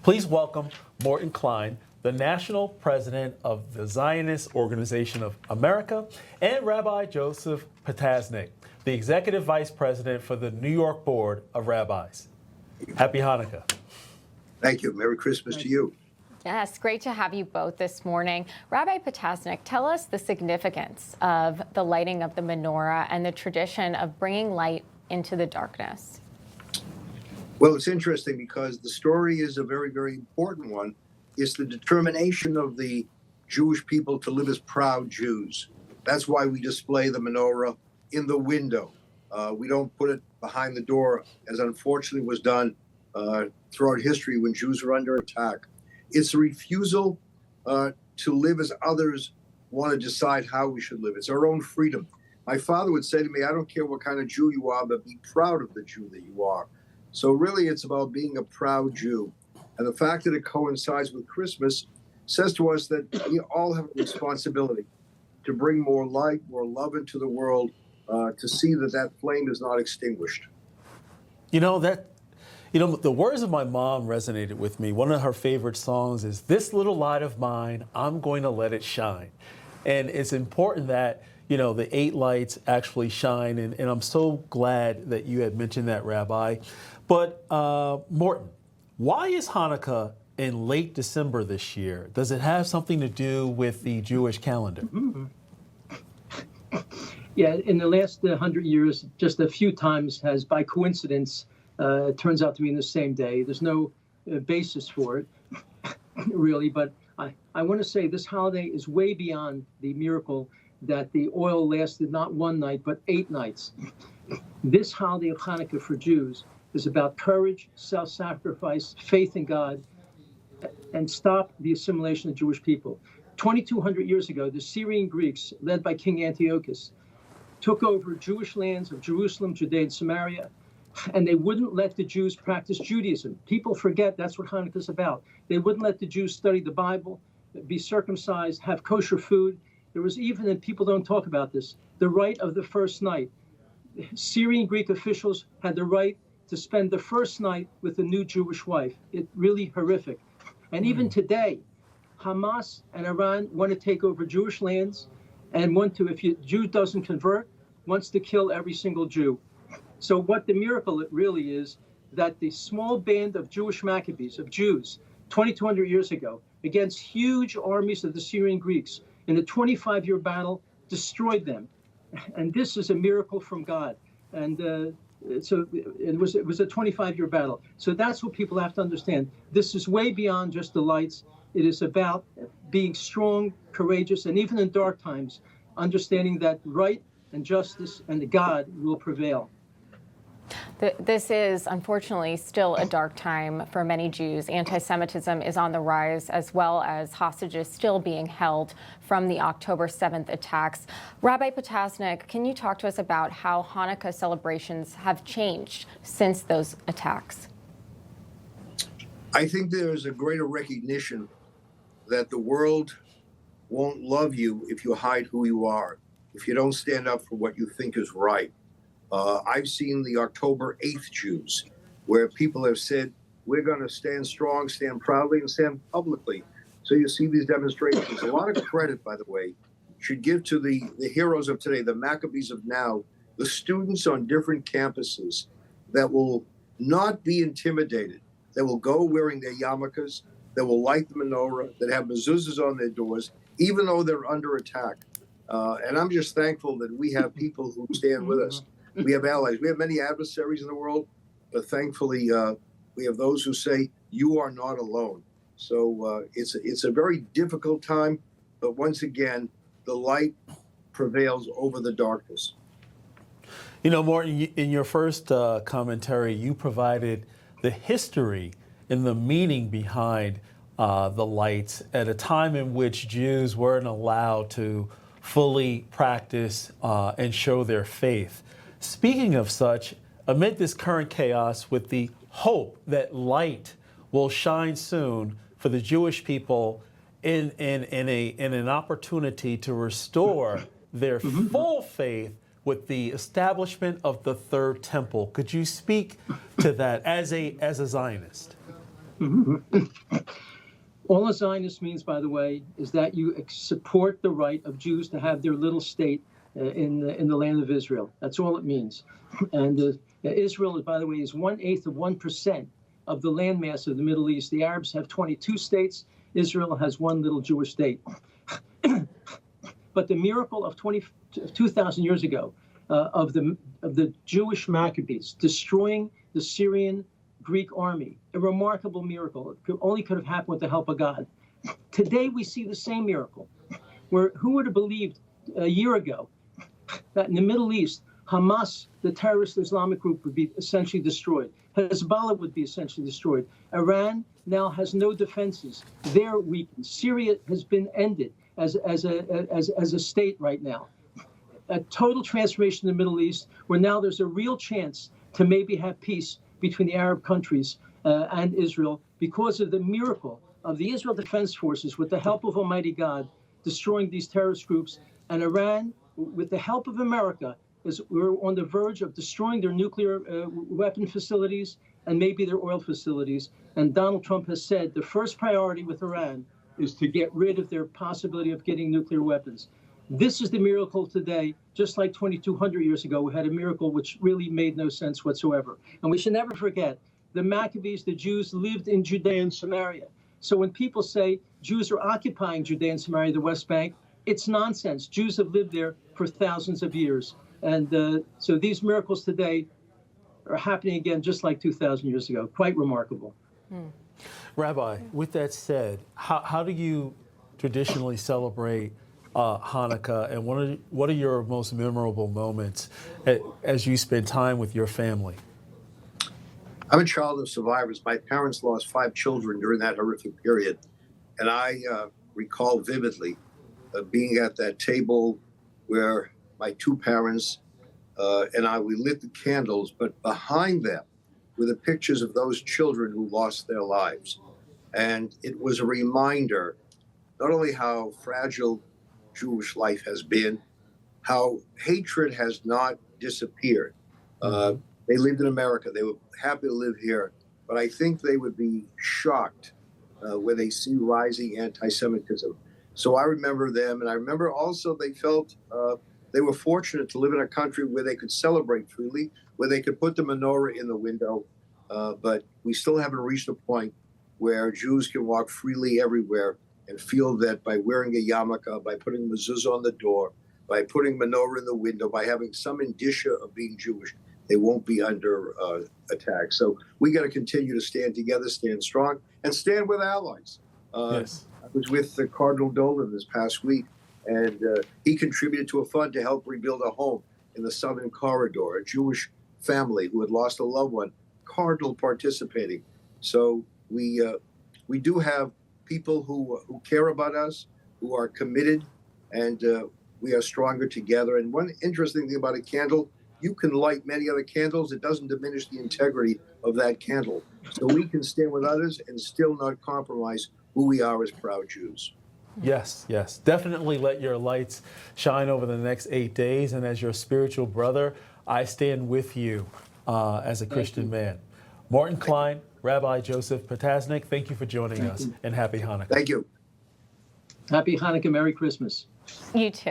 Please welcome Mort Klein, the National President of the Zionist Organization of America, and Rabbi Joseph Potasnik, the Executive Vice President for the New York Board of Rabbis. Happy Hanukkah. Thank you. Merry Christmas to you. Yes, great to have you both this morning. Rabbi Potasnik, tell us the significance of the lighting of the menorah and the tradition of bringing light into the darkness. Well, it's interesting because the story is a very, very important one. It's the determination of the Jewish people to live as proud Jews. That's why we display the menorah in the window. We don't put it behind the door, as unfortunately was done throughout history when Jews were under attack. It's a refusal to live as others want to decide how we should live. It's our own freedom. My father would say to me, I don't care what kind of Jew you are, but be proud of the Jew that you are. So really, it's about being a proud Jew. And the fact that it coincides with Christmas says to us that we all have a responsibility to bring more light, more love into the world, to see that that flame is not extinguished. The words of my mom resonated with me. One of her favorite songs is, "This little light of mine, I'm going to let it shine." And it's important that, the 8 lights actually shine. And I'm so glad that you had mentioned that, Rabbi. But Morton, why is Hanukkah in late December this year? Does it have something to do with the Jewish calendar? Mm-hmm. Yeah, in the last 100 years, just a few times has, by coincidence, it turns out to be in the same day. There's no basis for it, really. But I want to say this holiday is way beyond the miracle that the oil lasted not 1 night, but 8 nights. This holiday of Hanukkah for Jews is about courage, self-sacrifice, faith in God, and stop the assimilation of Jewish people. 2,200 years ago, the Syrian Greeks, led by King Antiochus, took over Jewish lands of Jerusalem, Judea, and Samaria, and they wouldn't let the Jews practice Judaism. People forget that's what Hanukkah is about. They wouldn't let the Jews study the Bible, be circumcised, have kosher food. There was even, and people don't talk about this, the right of the first night. Syrian Greek officials had the right to spend the first night with a new Jewish wife. It's really horrific. And even today, Hamas and Iran want to take over Jewish lands and want to, if a Jew doesn't convert, wants to kill every single Jew. So what the miracle really is, that the small band of Jewish Maccabees, of Jews, 2,200 years ago, against huge armies of the Syrian Greeks, in a 25-year battle, destroyed them. And this is a miracle from God. And so it was a 25-year battle. So that's what people have to understand. This is way beyond just the lights. It is about being strong, courageous, and even in dark times, understanding that right and justice and God will prevail. This is, unfortunately, still a dark time for many Jews. Anti-Semitism is on the rise, as well as hostages still being held from the October 7th attacks. Rabbi Potasnik, can you talk to us about how Hanukkah celebrations have changed since those attacks? I think there is a greater recognition that the world won't love you if you hide who you are, if you don't stand up for what you think is right. I've seen the October 8th Jews, where people have said, we're going to stand strong, stand proudly, and stand publicly. So you see these demonstrations. A lot of credit, by the way, should give to the heroes of today, the Maccabees of now, the students on different campuses that will not be intimidated, that will go wearing their yarmulkes, that will light the menorah, that have mezuzahs on their doors, even though they're under attack. And I'm just thankful that we have people who stand with us. We have allies. We have many adversaries in the world, but thankfully we have those who say, you are not alone. So it's a very difficult time, but once again, the light prevails over the darkness. Morton, in your first commentary, you provided the history and the meaning behind the lights at a time in which Jews weren't allowed to fully practice and show their faith. Speaking of such, amid this current chaos, with the hope that light will shine soon for the Jewish people in an opportunity to restore their full faith with the establishment of the Third Temple. Could you speak to that as a Zionist? All a Zionist means, by the way, is that you support the right of Jews to have their little state in the land of Israel. That's all it means. And Israel, by the way, is 1/8 of 1% of the landmass of the Middle East. The Arabs have 22 states. Israel has one little Jewish state. But the miracle of 2,000 years ago of the Jewish Maccabees destroying the Syrian Greek army, a remarkable miracle. It only could have happened with the help of God. Today we see the same miracle, where who would have believed a year ago that in the Middle East, Hamas, the terrorist Islamic group, would be essentially destroyed. Hezbollah would be essentially destroyed. Iran now has no defenses. They're weakened. Syria has been ended as a state right now. A total transformation in the Middle East, where now there's a real chance to maybe have peace between the Arab countries and Israel because of the miracle of the Israel Defense Forces, with the help of Almighty God, destroying these terrorist groups. And Iran, with the help of America, we're on the verge of destroying their nuclear weapon facilities and maybe their oil facilities. And Donald Trump has said the first priority with Iran is to get rid of their possibility of getting nuclear weapons. This is the miracle today, just like 2,200 years ago, we had a miracle which really made no sense whatsoever. And we should never forget, the Maccabees, the Jews, lived in Judea and Samaria. So when people say Jews are occupying Judea and Samaria, the West Bank, it's nonsense. Jews have lived there for thousands of years. And so these miracles today are happening again, just like 2,000 years ago. Quite remarkable. Rabbi, with that said, how do you traditionally celebrate Hanukkah, and what are your most memorable moments as you spend time with your family? I'm a child of survivors. My parents lost 5 children during that horrific period. And I recall vividly being at that table where my 2 parents and we lit the candles, but behind them were the pictures of those children who lost their lives. And it was a reminder not only how fragile Jewish life has been, how hatred has not disappeared. They lived in America. They were happy to live here. But I think they would be shocked when they see rising anti-Semitism. So I remember them. And I remember also they felt they were fortunate to live in a country where they could celebrate freely, where they could put the menorah in the window. But we still haven't reached a point where Jews can walk freely everywhere and feel that by wearing a yarmulke, by putting mezuzah on the door, by putting menorah in the window, by having some indicia of being Jewish, they won't be under attack. So we got to continue to stand together, stand strong, and stand with allies. Yes. I was with Cardinal Dolan this past week, and he contributed to a fund to help rebuild a home in the Southern Corridor, a Jewish family who had lost a loved one, Cardinal participating. So we do have people who care about us, who are committed, and we are stronger together. And one interesting thing about a candle, you can light many other candles. It doesn't diminish the integrity of that candle. So we can stand with others and still not compromise who we are as proud Jews. Yes, yes. Definitely let your lights shine over the next 8 days. And as your spiritual brother, I stand with you as a Christian man. Mort and Klein, Rabbi Joseph Potasnik, thank you for joining us, and happy Hanukkah. Thank you. Happy Hanukkah, Merry Christmas. You too.